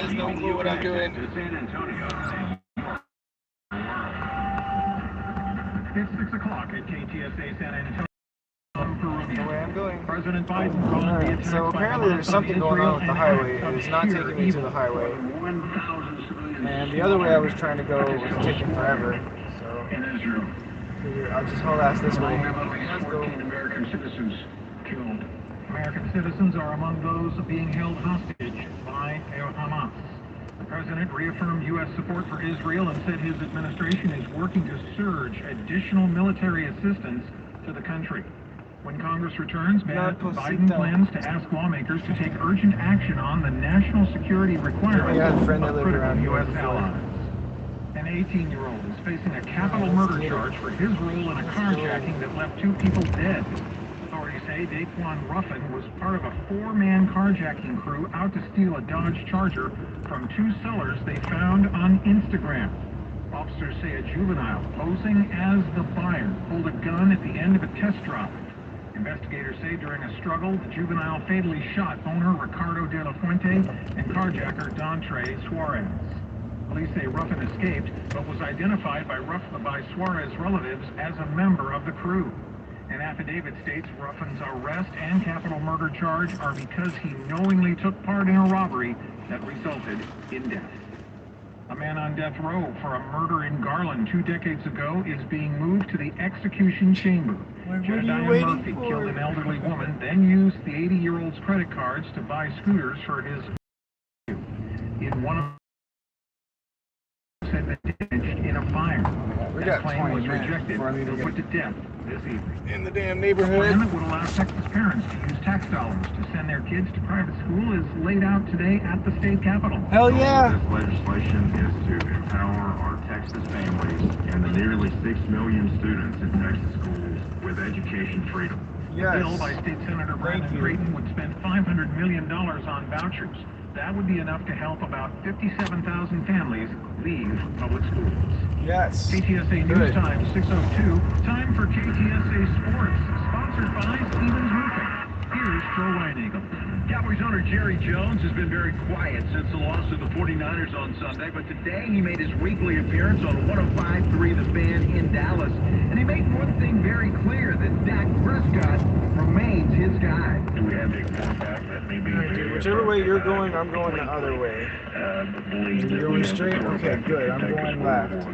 has no clue what I'm doing. It's 6 o'clock at KTSA San Antonio. The way I'm going. President Biden calling the attacks so apparently there's something going on with the highway. It is not taking me to the highway. And the other way I was trying to go was taking forever. So I'll just haul ass this way. Let's go. American citizens killed. American citizens are among those being held hostage by Hamas. The president reaffirmed U.S. support for Israel and said his administration is working to surge additional military assistance to the country. When Congress returns, Biden plans to ask lawmakers to take urgent action on the national security requirements of critical U.S. allies. An 18-year-old is facing a capital murder charge for his role in a carjacking that left 2 people dead. Authorities say Daquan Ruffin was part of a 4-man carjacking crew out to steal a Dodge Charger from 2 sellers they found on Instagram. Officers say a juvenile posing as the buyer pulled a gun at the end of a test drive. Investigators say during a struggle, the juvenile fatally shot owner Ricardo De La Fuente and carjacker Dontre Suarez. Police say Ruffin escaped, but was identified by Suarez relatives as a member of the crew. An affidavit states Ruffin's arrest and capital murder charge are because he knowingly took part in a robbery that resulted in death. A man on death row for a murder in Garland 2 decades ago is being moved to the execution chamber. Jedediah Murphy killed an elderly woman, then used the 80-year-old's credit cards to buy scooters for his in one of had been ditched in a fire. That claim was rejected and put to death this evening. In the damn neighborhood. A plan that would allow Texas parents to use tax dollars to send their kids to private school is laid out today at the state capitol. Hell yeah! This legislation is to empower our Texas families and the nearly 6 million students in Texas schools with education freedom. The bill by State Senator Brandon Creighton would spend $500 million on vouchers. That would be enough to help about 57,000 families leave public schools. Yes. KTSA News Time 6:02. Time for KTSA Sports, sponsored by Stevens Roofing. Here's Joe Reinagle. Cowboys owner Jerry Jones has been very quiet since the loss of the 49ers on Sunday, but today he made his weekly appearance on 105.3 The Fan in Dallas, and he made one thing very clear, that Dak Prescott remains his guy. Do we have a quarterback that may be... Whichever way you're going, I'm going the other way. You're going straight? Okay, good. I'm going left.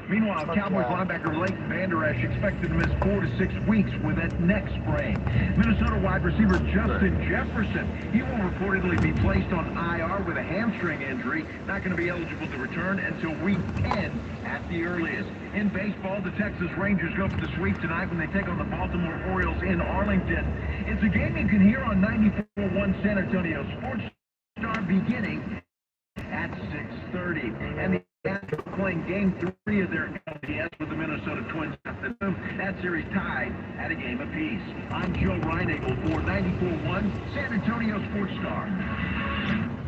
Meanwhile, Cowboys linebacker Leighton Vander Esch expected to miss 4 to 6 weeks with that neck sprain. Minnesota wide receiver Justin Jefferson, he will reportedly be placed on IR with a hamstring injury. Not going to be eligible to return until week 10 at the earliest. In baseball, the Texas Rangers go for the sweep tonight when they take on the Baltimore Orioles in Arlington. It's a game you can hear on 94.1 San Antonio Sports Star beginning at 6:30. And the Astros are playing Game 3 of their LDS with the Minnesota Twins afternoon. That series tied at a game apiece. I'm Joe Reinagle for 94.1 San Antonio Sports Star.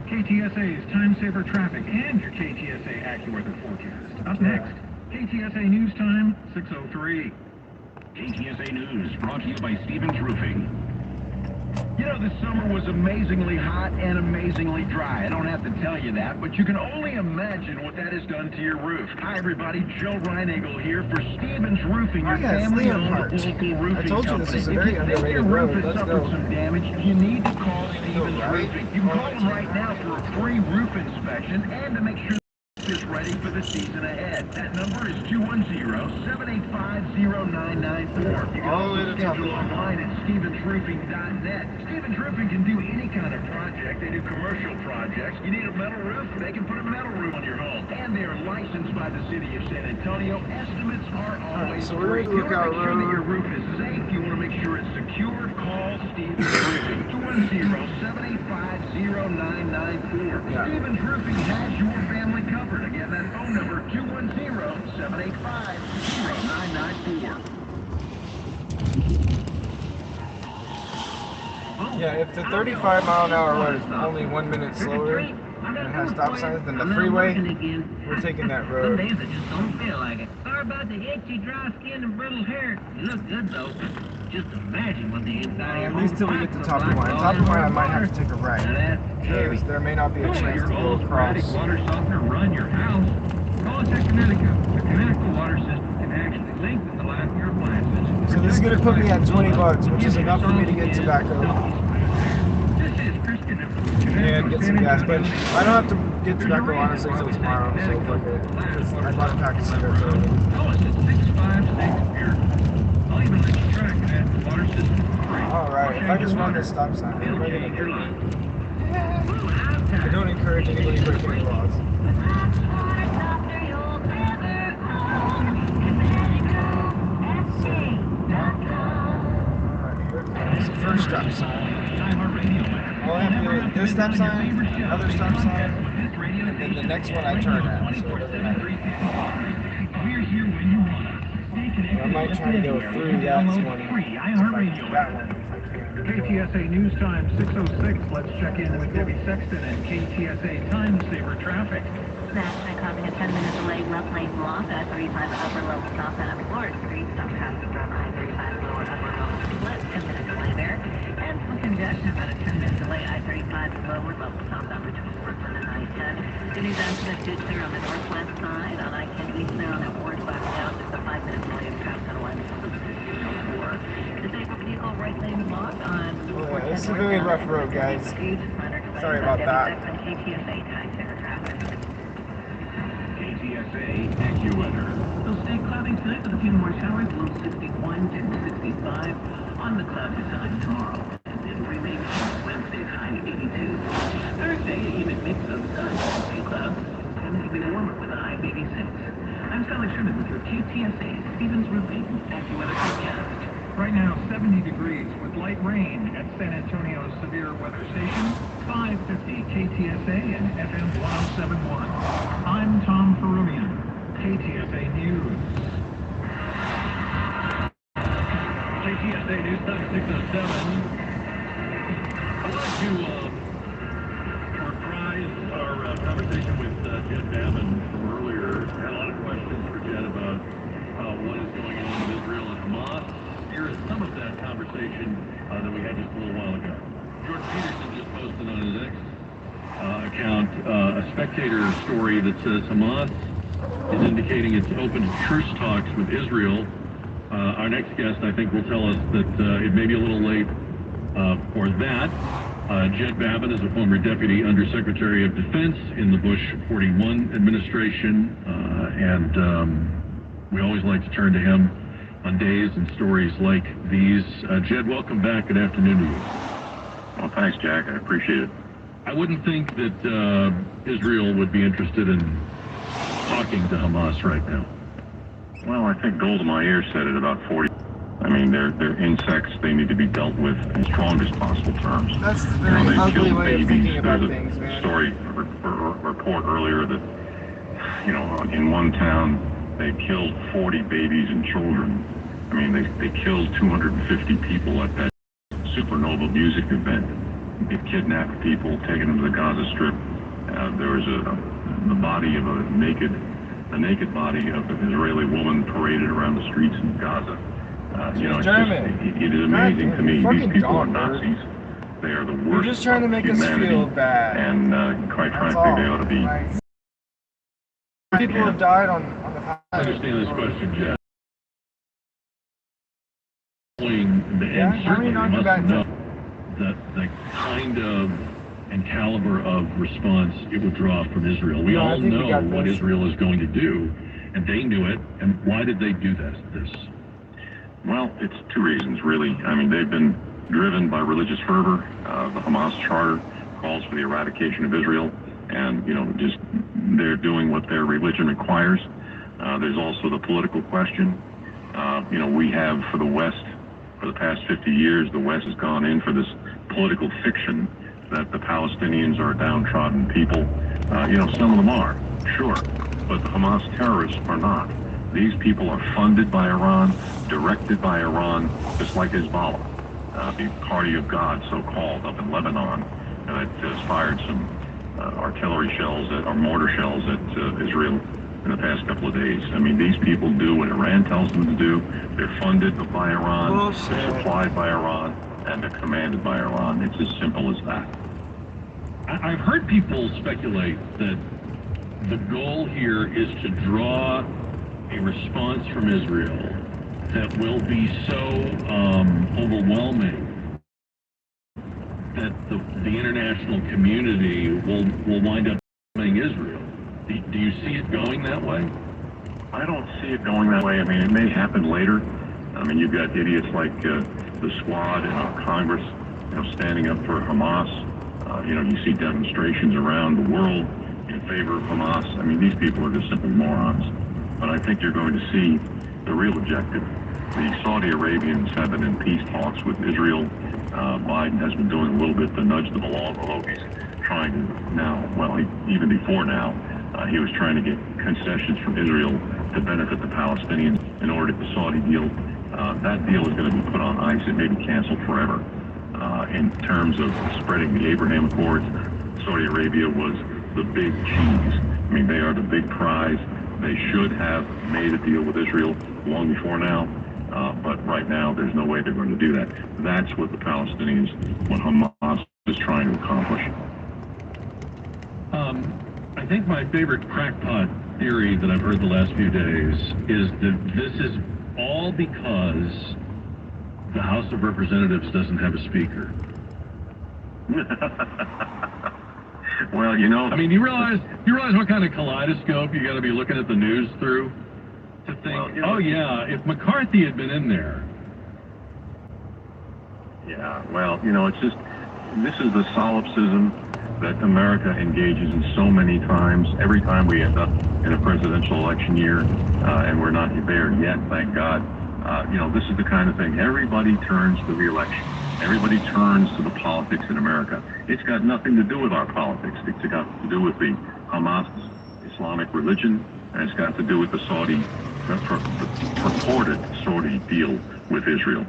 KTSA's Time Saver Traffic and your KTSA AccuWeather forecast. Up next, KTSA News Time 6:03. KTSA News brought to you by Stevens Roofing. You know, this summer was amazingly hot and amazingly dry. I don't have to tell you that, but you can only imagine what that has done to your roof. Hi, everybody. Joe Reinagle here for Stevens Roofing, your family-owned local roofing company. This is a very If your roof road. has suffered some damage, you need to call Stevens Roofing. You can call them right now for a free roof inspection and to make sure is ready for the season ahead. That number is 210-785-0994. You can also schedule online at stevensroofing.net. Stevens Roofing can do any kind of project. They do commercial projects. You need a metal roof, they can put a metal roof on your home. And they are licensed by the city of San Antonio. Estimates are always free. You want to make sure that your roof is safe. You want to make sure it's secure. Call Stevens Roofing. 210-785-0994. Stevens Roofing has your family covered. Again, that phone number, 210-785-0994. Yeah, if the 35-mile-an-hour road is only 1 minute slower and it has stop signs than the freeway, we're taking that road. Some days I just don't feel like it. Sorry about the itchy, dry skin and brittle hair. You look good, though. Just imagine what the inside of your At least till we get to Top of Line. Top of Line, I might have to take a right. Now because there may not be a chance Your to go old across. sporadic water softener run your house? Call us at Connecticut. The Connecticut water system can actually lengthen the life of your appliances. So this is going to put me at 20 bucks, which is enough for me to get tobacco This is Christian and get some gas. But I don't have to get tobacco honestly until tomorrow, so fuck it. Because I bought a pack of cigarettes already. Call us at 656-BEER. I'll even let you track that water system for free. Alright, if I just run this stop sign, It'll I'm change your life. I don't encourage anybody breaking any laws. It's the first stop sign. All I have to do is this stop sign, another stop sign, and then the next one I turn at, so it doesn't matter. I might try to go through that one, if I do that one, if I can. KTSA News Time 6:06. Let's check in with Debbie Sexton and KTSA Time Saver Traffic. That's causing a 10-minute delay. Left lane block at 35 upper level stop at Florida Street. Stop passing from I-35 lower upper level split. 10-minute delay there. And some congestion about a 10-minute delay. I-35 lower level stop out between Brooklyn and I-10. Good news after that did clear on the northwest side. On I-10 eastbound at Ward southbound. Just a 5-minute delay in traffic on line from the 204. Disabled vehicle right lane block on. Oh, yeah, this is a very rough road, guys. Sorry about that. KTSA Time Saver Traffic. KTSA AccuWeather. It'll stay cloudy tonight with a few more showers, low 61 to 65 on the cloudy side tomorrow. And then remain Wednesday, high 82. Thursday, even mix of sun and few clouds. And it'll be warmer with a high of 86. I'm Sally Sherman with your KTSA Stevens Roofing AccuWeather forecast. Right now, 70 degrees with light rain at San Antonio's severe weather station, 550 KTSA and FM 1071. I'm Tom Perumian, KTSA News. KTSA News Time 6:07. I'd like to reprise our conversation with Jed Babin from earlier. Had a lot of questions for Jed about what is going on with Israel and Hamas. Here is some of that conversation that we had just a little while ago. Jordan Peterson just posted on his X account a Spectator story that says Hamas is indicating it's open to truce talks with Israel. Our next guest, I think, will tell us that it may be a little late for that. Jed Babin is a former Deputy Undersecretary of Defense in the Bush 41 administration, and we always like to turn to him on days and stories like these. Jed, welcome back. Good afternoon to you. Well, thanks, Jack. I appreciate it. I wouldn't think that Israel would be interested in talking to Hamas right now. Well, I think Golda Meir said it about 40. I mean, they're insects. They need to be dealt with in the strongest possible terms. That's a very ugly way of thinking about There's things, a man. report earlier that, in one town, they killed 40 babies and children. I mean, they killed 250 people at that Supernova music event. They kidnapped people, taken them to the Gaza Strip. There was the body of the naked body of an Israeli woman paraded around the streets in Gaza. It is amazing to me. These people are Nazis. They are the worst. You're just trying to make us feel bad. And quite frankly, they ought to be. People have died on the I understand this question, Jeff. And certainly we must know that the kind of and caliber of response it would draw from Israel. We all know what Israel is going to do, and they knew it. And why did they do this? Well, it's two reasons, really. I mean, they've been driven by religious fervor. The Hamas charter calls for the eradication of Israel, and, just they're doing what their religion requires. There's also the political question. We have, for the West, for the past 50 years, the West has gone in for this political fiction that the Palestinians are a downtrodden people. Some of them are, sure, but the Hamas terrorists are not. These people are funded by Iran, directed by Iran, just like Hezbollah, the Party of God, so-called, up in Lebanon, that has fired some artillery shells or mortar shells at Israel in the past couple of days. I mean, these people do what Iran tells them to do. They're funded by Iran, they're supplied by Iran, and they're commanded by Iran. It's as simple as that. I've heard people speculate that the goal here is to draw a response from Israel that will be so overwhelming that the international community will wind up blaming Israel. Do you see it going that way? I don't see it going that way. I mean, it may happen later. I mean, you've got idiots like the Squad in Congress, standing up for Hamas. You see demonstrations around the world in favor of Hamas. I mean, these people are just simple morons. But I think you're going to see the real objective. The Saudi Arabians have been in peace talks with Israel. Biden has been doing a little bit to nudge them along, although he's trying to now, even before now, he was trying to get concessions from Israel to benefit the Palestinians in order to get the Saudi deal. That deal is going to be put on ice. It may be canceled forever. In terms of spreading the Abraham Accords, Saudi Arabia was the big cheese. I mean, they are the big prize. They should have made a deal with Israel long before now. But right now, there's no way they're going to do that. That's what the Palestinians, what Hamas is trying to accomplish. I think my favorite crackpot theory that I've heard the last few days is that this is all because the House of Representatives doesn't have a speaker. Well, I mean, you realize what kind of kaleidoscope you got to be looking at the news through to think, oh yeah, if McCarthy had been in there. Yeah, well, it's just, this is the solipsism that America engages in so many times. Every time we end up in a presidential election year, and we're not there yet, thank God. This is the kind of thing. Everybody turns to the election. Everybody turns to the politics in America. It's got nothing to do with our politics. It's got to do with the Hamas Islamic religion, and it's got to do with the purported Saudi deal with Israel.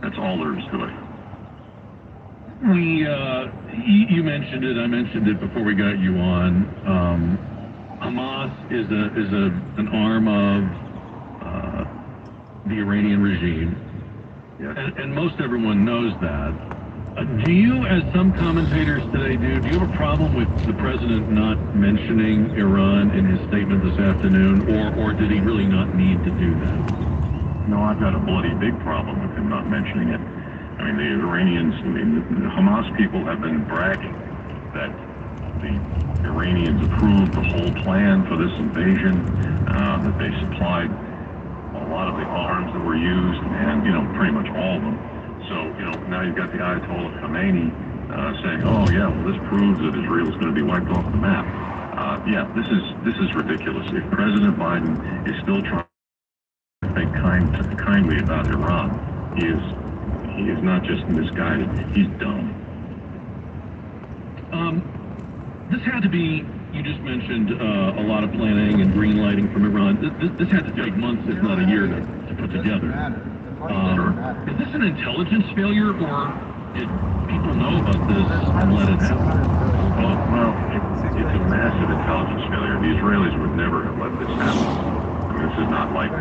That's all there is to it. You mentioned it. I mentioned it before we got you on. Hamas is an arm of the Iranian regime, yes. and most everyone knows that. Do you, as some commentators today do you have a problem with the president not mentioning Iran in his statement this afternoon, or did he really not need to do that? No, I've got a bloody big problem with him not mentioning it. I mean, the Iranians, the Hamas people have been bragging that the Iranians approved the whole plan for this invasion, that they supplied a lot of the arms that were used, and, pretty much all of them. So, now you've got the Ayatollah Khamenei saying, oh, yeah, well, this proves that Israel is going to be wiped off the map. Yeah, this is ridiculous. If President Biden is still trying to think kindly about Iran, he is not just misguided, he's dumb. This had to be, you just mentioned a lot of planning and green lighting from Iran. This had to take months, if not a year, to put together. Is this an intelligence failure, or did people know about this and let it happen? Well, it's a massive intelligence failure. The Israelis would never have let this happen. I mean, this is not like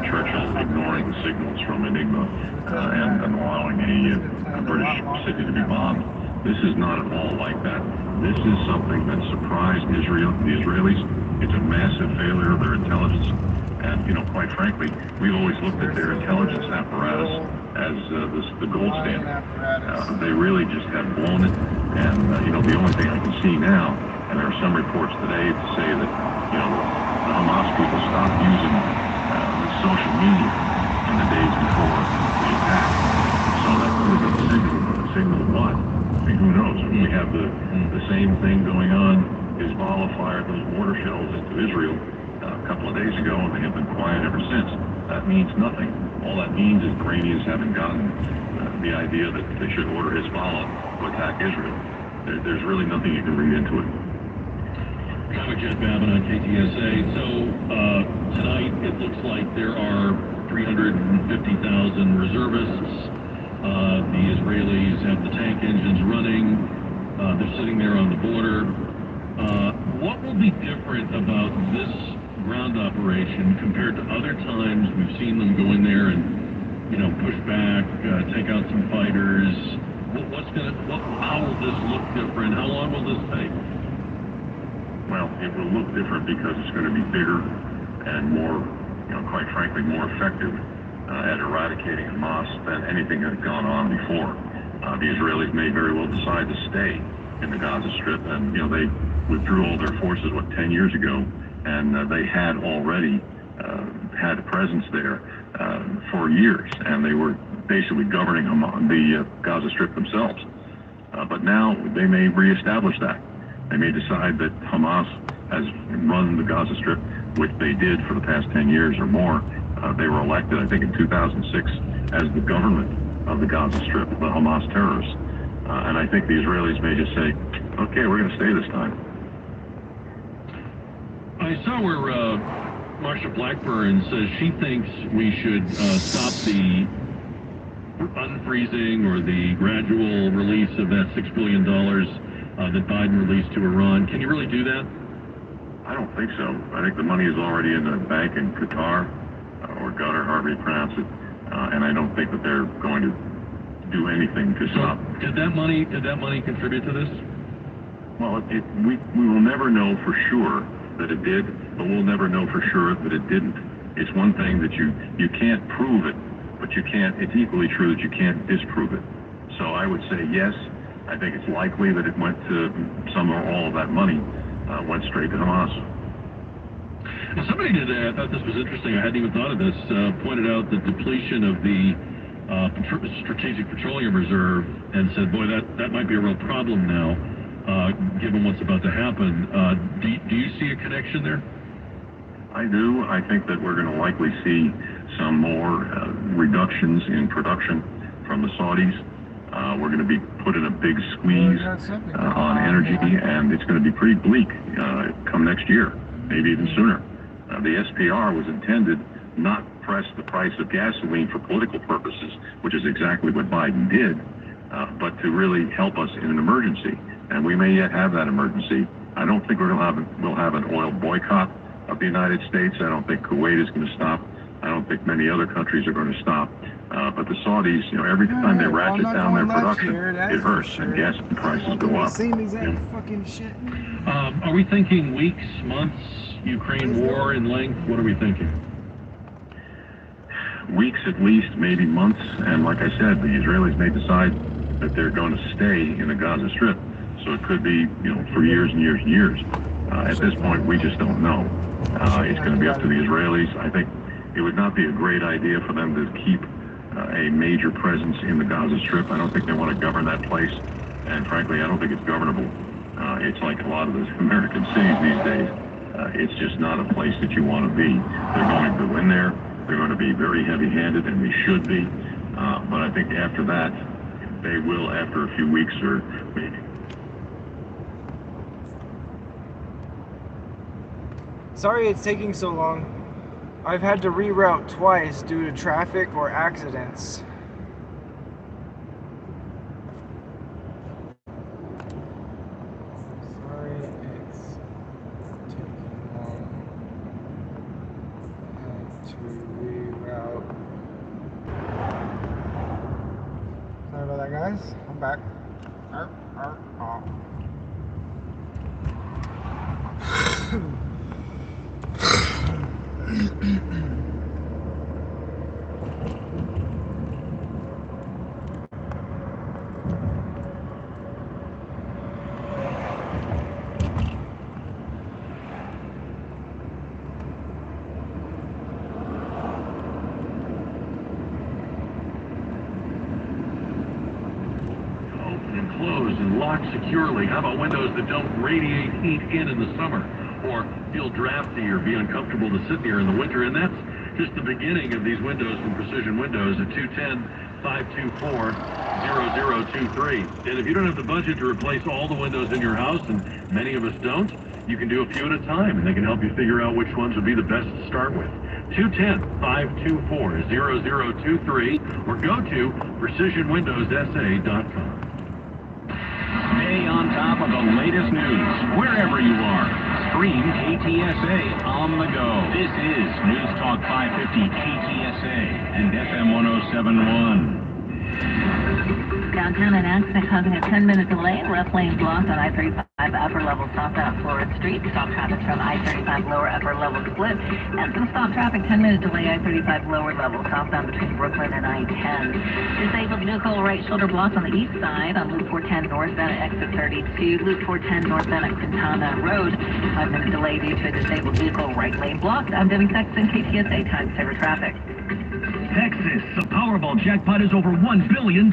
Churchill ignoring the signals from Enigma and allowing a British city to be bombed. This is not at all like that. This is something that surprised the Israelis. It's a massive failure of their intelligence. And, quite frankly, we've always looked at their intelligence apparatus as the gold standard. They really just have blown it. And, the only thing I can see now, and there are some reports today to say that, the Hamas people stopped using the social media in the days before the attack. So that could have been a signal of what? I mean, who knows? We have the same thing going on. Hezbollah fired those mortar shells into Israel a couple of days ago, and they have been quiet ever since. That means nothing. All that means is the Iranians haven't gotten the idea that they should order Hezbollah to attack Israel. There's really nothing you can read into it. Jed Babin on KTSA. So tonight it looks like there are 350,000 reservists. The Israelis have the tank engines running. They're sitting there on the border. What will be different about this ground operation compared to other times we've seen them go in there and, push back, take out some fighters? How will this look different? How long will this take? Well, it will look different because it's going to be bigger and more, quite frankly, more effective at eradicating Hamas than anything that had gone on before. The Israelis may very well decide to stay in the Gaza Strip, and they withdrew all their forces 10 years ago, and they had already had a presence there for years, and they were basically governing the Gaza Strip themselves. But now they may reestablish that. They may decide that Hamas has run the Gaza Strip, which they did for the past 10 years or more. They were elected, I think, in 2006 as the government of the Gaza Strip, the Hamas terrorists. And I think the Israelis may just say, okay, we're going to stay this time. I saw where Marsha Blackburn says she thinks we should stop the unfreezing or the gradual release of that $6 billion that Biden released to Iran. Can you really do that? I don't think so. I think the money is already in the bank in Qatar, or Qatar, however you pronounce it, and I don't think that they're going to do anything to stop. Did that money contribute to this? Well, we will never know for sure that it did, but we'll never know for sure that it didn't. It's one thing that you can't prove it, but it's equally true that you can't disprove it. So I would say yes, I think it's likely that it went to some or all of that money went straight to Hamas. Now, somebody today, I thought this was interesting, I hadn't even thought of this, pointed out the depletion of the Strategic Petroleum Reserve and said, boy, that might be a real problem now, given what's about to happen. Do you see a connection there? I do. I think that we're going to likely see some more reductions in production from the Saudis. We're going to be put in a big squeeze on energy, and it's going to be pretty bleak come next year, maybe even sooner. The SPR was intended not to press the price of gasoline for political purposes, which is exactly what Biden did, but to really help us in an emergency. And we may yet have that emergency. I don't think we'll have an oil boycott of the United States. I don't think Kuwait is going to stop. I don't think many other countries are going to stop. But the Saudis, every time they ratchet down their production, it hurts, and gas prices go up. Same exact fucking shit. Are we thinking weeks, months, Ukraine war in length? What are we thinking? Weeks at least, maybe months. And like I said, the Israelis may decide that they're going to stay in the Gaza Strip. So it could be, for years and years and years. At this point, we just don't know. It's going to be up to the Israelis. I think it would not be a great idea for them to keep a major presence in the Gaza Strip. I don't think they want to govern that place. And frankly, I don't think it's governable. It's like a lot of the American cities these days. It's just not a place that you want to be. They're going to go in there. They're going to be very heavy-handed, and they should be. But I think after that, they will, after a few weeks or maybe. Sorry it's taking so long. I've had to reroute twice due to traffic or accidents. Sorry it's taking long. I had to reroute. Sorry about that, guys. I'm back. Closed and locked securely. How about windows that don't radiate heat in the summer or feel drafty or be uncomfortable to sit near in the winter? And that's just the beginning of these windows from Precision Windows at 210-524-0023. And if you don't have the budget to replace all the windows in your house, and many of us don't, you can do a few at a time, and they can help you figure out which ones would be the best to start with. 210-524-0023 or go to precisionwindowssa.com. Stay on top of the latest news wherever you are. Stream KTSA on the go. This is News Talk 550 KTSA and FM 107.1. Downtown and accident causing a 10-minute delay. Left lane blocked on I-35 upper level southbound Florida Street. Stop traffic from I-35 lower upper level split. And some stop traffic 10-minute delay I-35 lower level southbound between Brooklyn and I-10. Disabled vehicle right shoulder blocked on the east side on Loop 410 northbound at exit 32. Loop 410 northbound at Quintana Road. 5-minute delay due to a disabled vehicle right lane blocked. I'm Debbie Sexton, KTSA Time Saver Traffic. Texas, the Powerball jackpot is over $1 billion,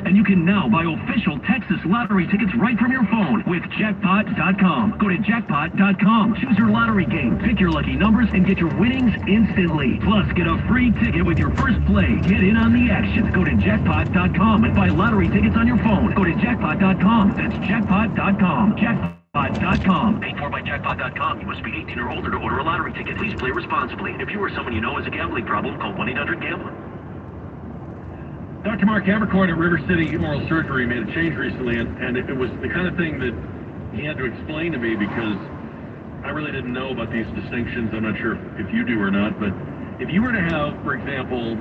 and you can now buy official Texas lottery tickets right from your phone with Jackpot.com. Go to Jackpot.com, choose your lottery game, pick your lucky numbers, and get your winnings instantly. Plus, get a free ticket with your first play. Get in on the action. Go to Jackpot.com and buy lottery tickets on your phone. Go to Jackpot.com. That's Jackpot.com. Jackpot.com. Paid for by Jackpot.com. You must be 18 or older to order a lottery ticket. Please play responsibly. If you or someone you know has a gambling problem, call 1-800-GAMBLER. Dr. Mark Abercorn at River City Oral Surgery made a change recently, and it was the kind of thing that he had to explain to me because I really didn't know about these distinctions. I'm not sure if you do or not, but if you were to have, for example,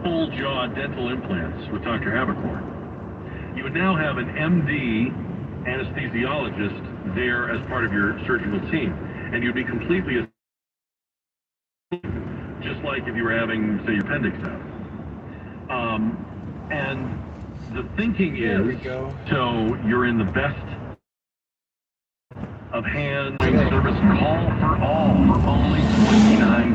full jaw dental implants with Dr. Abercorn, you would now have an MD anesthesiologist there as part of your surgical team, and you'd be completely just like if you were having, say, your appendix out. And the thinking is, so you're in the best of hand service call for all for only $29.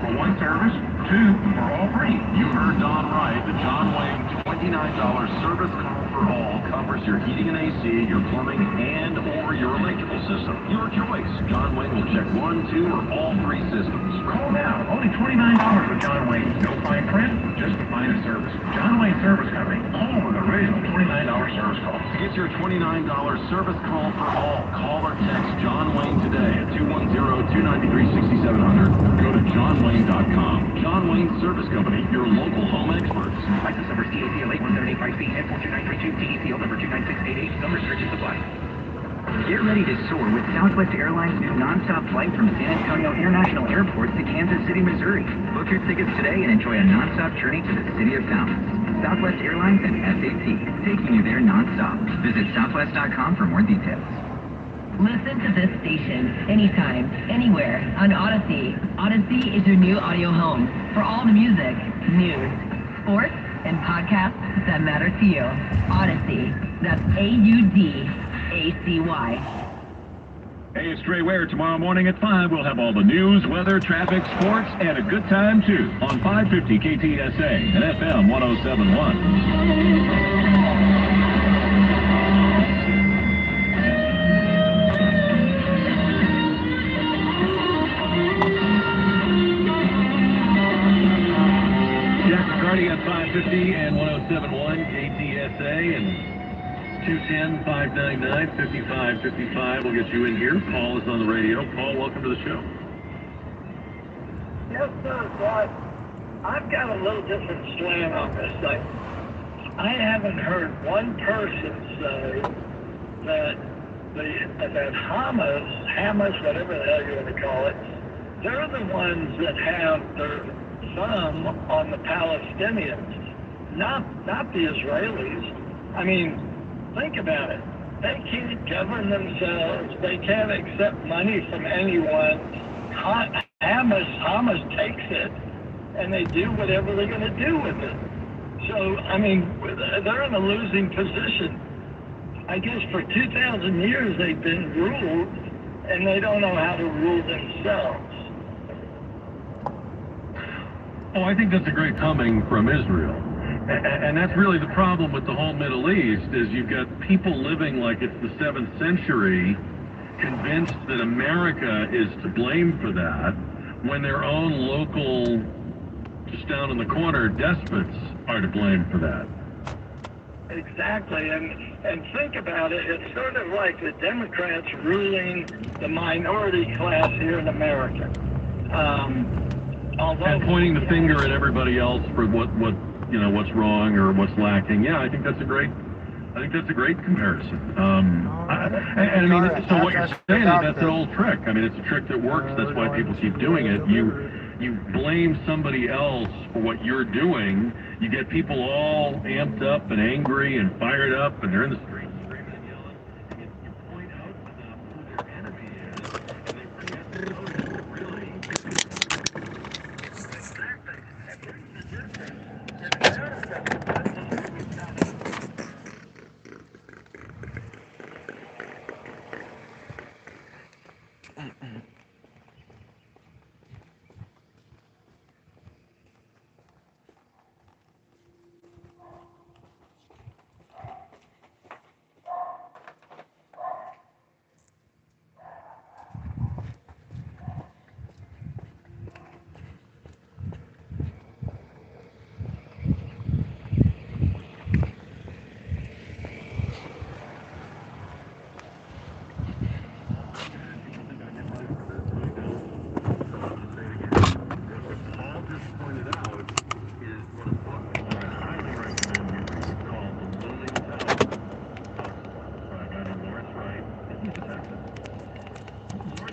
For one service, two for all free. You heard Don right. The John Wayne $29 service call for all covers your heating and AC, your plumbing, and or your electrical system. Your choice. John Wayne will check 1, 2, or all 3 systems. Call now. Only $29 with John Wayne. No fine print, just the finest service. John Wayne Service Company. Home of the original $29 service call. Get your $29 service call for all. Call or text John Wayne today at 210-293-6700 or go to johnwayne.com. John Wayne Service Company, your local home experts. License number CACL 81785C, F42932, TECL number 29688, some restrictions apply. Get ready to soar with Southwest Airlines' new nonstop flight from San Antonio International Airport to Kansas City, Missouri. Book your tickets today and enjoy a nonstop journey to the City of Fountains. Southwest Airlines and SAP, taking you there nonstop. Visit southwest.com for more details. Listen to this station anytime, anywhere on Odyssey. Odyssey is your new audio home for all the music, news, sports, and podcasts that matter to you. Odyssey. That's AUDACY. Hey, it's Trey Ware. Tomorrow morning at 5, we'll have all the news, weather, traffic, sports, and a good time, too, on 550 KTSA and FM 107.1. At 550 and 107.1 KTSA and 210-599-5555 will get you in here. Paul is on the radio. Paul, welcome to the show. Yes, sir. But I've got a little different slant on this thing. I haven't heard one person say that Hamas, whatever the hell you want to call it, they're the ones that have their thumb on the Palestinians, not the Israelis. I mean, think about it. They can't govern themselves. They can't accept money from anyone. Hamas takes it, and they do whatever they're going to do with it. So, I mean, they're in a losing position. I guess for 2,000 years they've been ruled, and they don't know how to rule themselves. Oh, I think that's a great coming from Israel. And that's really the problem with the whole Middle East, is you've got people living like it's the 7th century, convinced that America is to blame for that, when their own local, just down in the corner, despots are to blame for that. Exactly, and think about it, it's sort of like the Democrats ruling the minority class here in America. And pointing the finger at everybody else for what's wrong or what's lacking. Yeah, I think that's a great comparison. I mean, so what you're saying is that's an old trick. I mean, it's a trick that works. That's why people keep doing it. you blame somebody else for what you're doing, you get people all amped up and angry and fired up, and they're in the streets screaming and yelling, and you point out to them who their enemy is, and they forget to notice that really.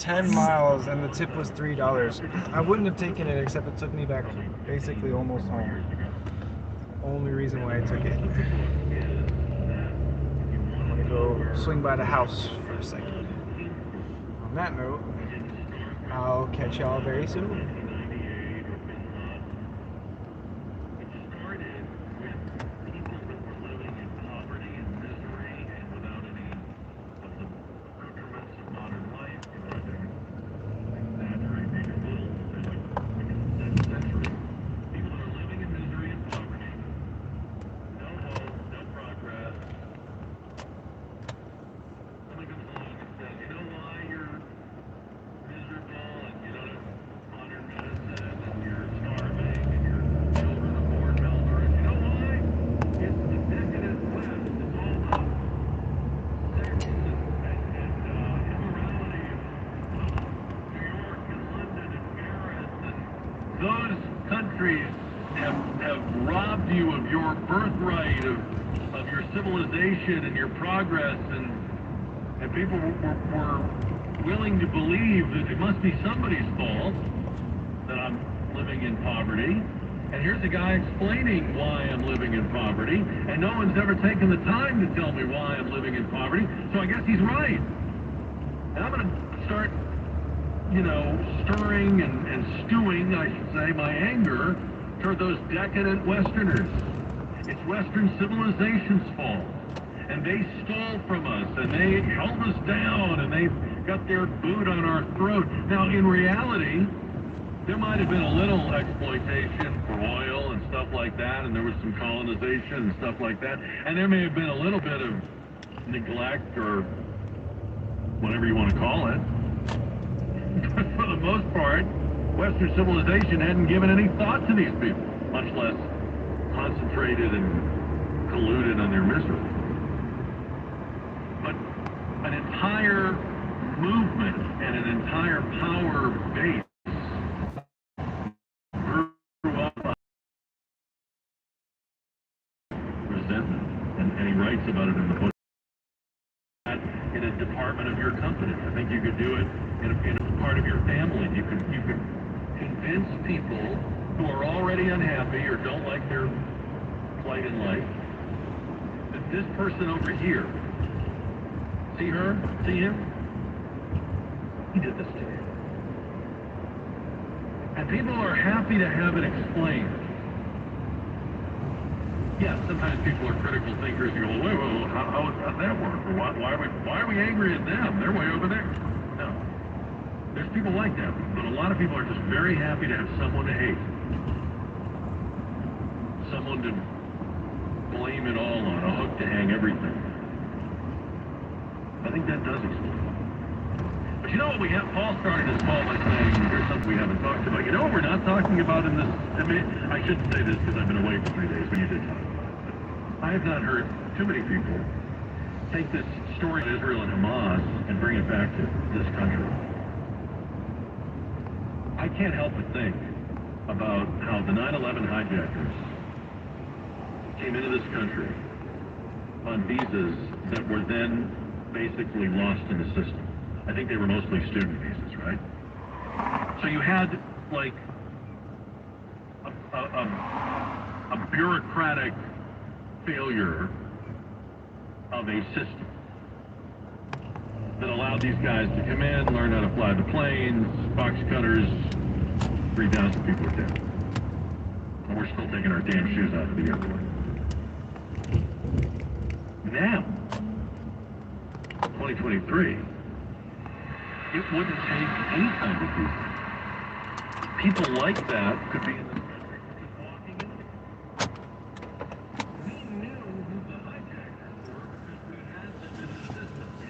$10 miles and the tip was $3. I wouldn't have taken it except it took me back basically almost home. Only reason why I took it. I'm gonna go swing by the house for a second. On that note, I'll catch y'all very soon. Those countries have robbed you of your birthright, of your civilization and your progress, and people were willing to believe that it must be somebody's fault that I'm living in poverty. And here's a guy explaining why I'm living in poverty, and no one's ever taken the time to tell me why I'm living in poverty, so I guess he's right. And I'm going to start, you know, stirring and stewing, I should say, my anger toward those decadent Westerners. It's Western civilization's fault. And they stole from us, and they held us down, and they got their boot on our throat. Now, in reality, there might have been a little exploitation for oil and stuff like that, and there was some colonization and stuff like that, and there may have been a little bit of neglect or whatever you want to call it. But for the most part, Western civilization hadn't given any thought to these people, much less concentrated and colluded on their misery. But an entire movement and an entire power base grew up on resentment, and he writes about it in the book. In a department of your company, I think you could do it in a part of your family. You could convince people who are already unhappy or don't like their plight in life that this person over here, see her, see him, he did this to you. And people are happy to have it explained. Yeah, sometimes people are critical thinkers. You go, wait, how does that work? Or why are we angry at them? They're way over there. No. There's people like that, but a lot of people are just very happy to have someone to hate. Someone to blame it all on, a hook to hang everything. I think that does explain. But you know what we have? Paul started his call by saying, here's something we haven't talked about. You know what we're not talking about in this? I mean, I shouldn't say this because I've been away for 3 days, but you did talk about it. I have not heard too many people take this story of Israel and Hamas and bring it back to this country. I can't help but think about how the 9/11 hijackers came into this country on visas that were then basically lost in the system. I think they were mostly student visas, right? So you had like a bureaucratic failure of a system that allowed these guys to come in, learn how to fly the planes, box cutters, 3,000 people are dead. And we're still taking our damn shoes out of the airport. Now, 2023, it wouldn't take any time to do that. People like that could be in the